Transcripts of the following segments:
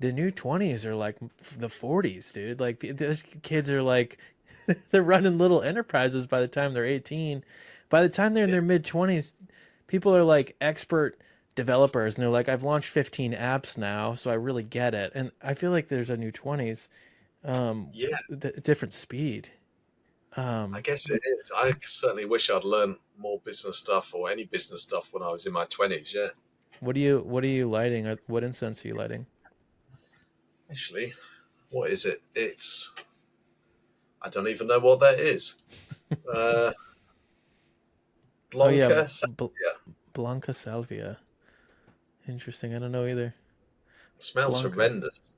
the new 20s are like the 40s, dude. Like those kids are like they're running little enterprises by the time they're 18. By the time they're in Yeah. their mid 20s, people are like expert developers and they're like, I've launched 15 apps now, so I really get it. And I feel like there's a new 20s, Yeah, different speed. I Um, guess it is. I certainly wish I'd learned more business stuff or any business stuff when I was in my 20s. Yeah, what are you lighting? What incense are you lighting? actually, what is it? It's, I don't even know what that is. Uh, Oh yeah, Blanca Salvia. Blanca Salvia. Interesting. I don't know either. Smells Blanca. horrendous.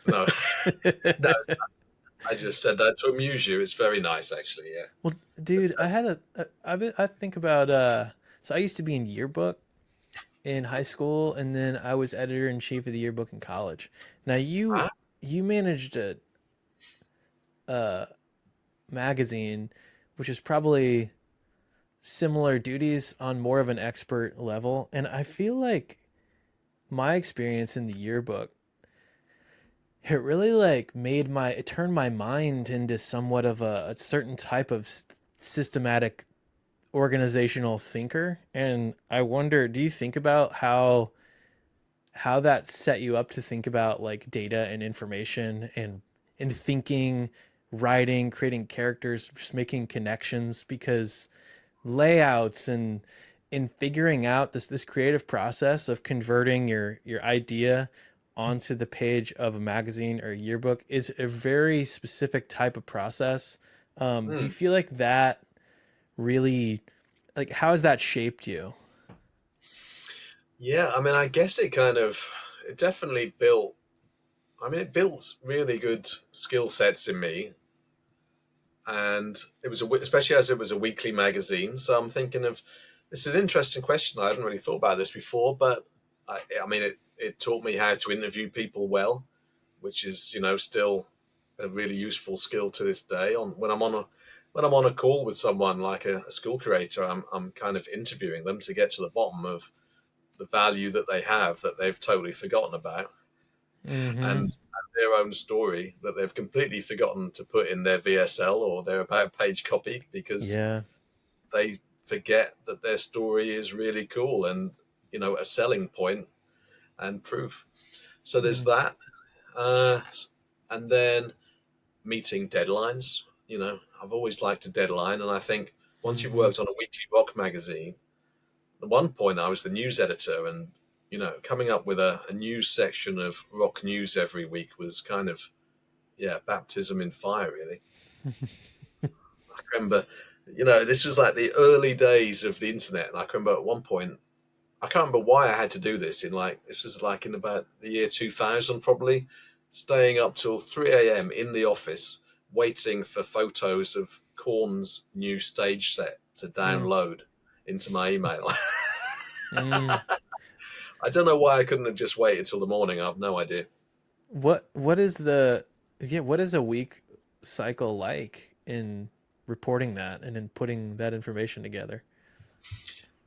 No, no, I just said that to amuse you. It's very nice, actually. Yeah. Well, But, dude, I think about so I used to be in yearbook in high school, and then I was editor in chief of the yearbook in college. Now ah, you managed a magazine, which is probably similar duties on more of an expert level, and I feel like my experience in the yearbook, it really like it turned my mind into somewhat of a certain type of systematic organizational thinker. And I wonder, do you think about how that set you up to think about like data and information and thinking, writing, creating characters, just making connections? Because layouts and in figuring out this creative process of converting your idea onto the page of a magazine or a yearbook is a very specific type of process. Do you hmm. feel like that really, like, how has that shaped you? Yeah, I mean, I guess it definitely built, I mean, it built really good skill sets in me. And it was especially as it was a weekly magazine. So I'm thinking of, it's an interesting question. I hadn't really thought about this before, but I mean, it taught me how to interview people well, which is, still a really useful skill to this day. When I'm on a call with someone like a school curator, I'm kind of interviewing them to get to the bottom of the value that they have that they've totally forgotten about, Mm-hmm. and their own story that they've completely forgotten to put in their VSL or their about page copy because Yeah. they forget that their story is really cool and a selling point and proof. So there's Mm. that, uh, and then meeting deadlines. I've always liked a deadline, and I think once you've Mm-hmm. worked on a weekly rock magazine, at one point I was the news editor, and coming up with a news section of rock news every week was kind of, yeah, baptism in fire, really. I remember, this was like the early days of the internet, and I remember at one point, I can't remember why I had to do this this was like in about the year 2000, probably, staying up till 3 a.m. in the office waiting for photos of Korn's new stage set to Mm. download into my email. Mm. I don't know why I couldn't have just waited till the morning. I have no idea. What is the yeah, what is a week cycle like in reporting that and in putting that information together?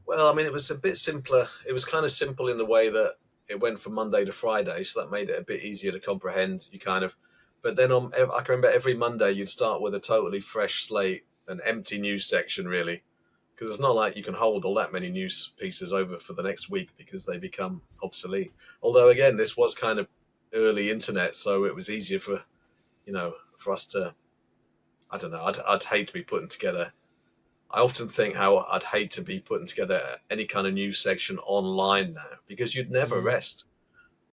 Well, I mean, it was a bit simpler. It was kind of simple in the way that it went from Monday to Friday, so that made it a bit easier to comprehend. But then I can remember every Monday you'd start with a totally fresh slate, an empty news section, really, because it's not like you can hold all that many news pieces over for the next week because they become obsolete. Although, again, this was kind of early internet, so it was easier for us to. I don't know. I'd hate to be putting together. I often think how I'd hate to be putting together any kind of news section online now because you'd never Mm. rest.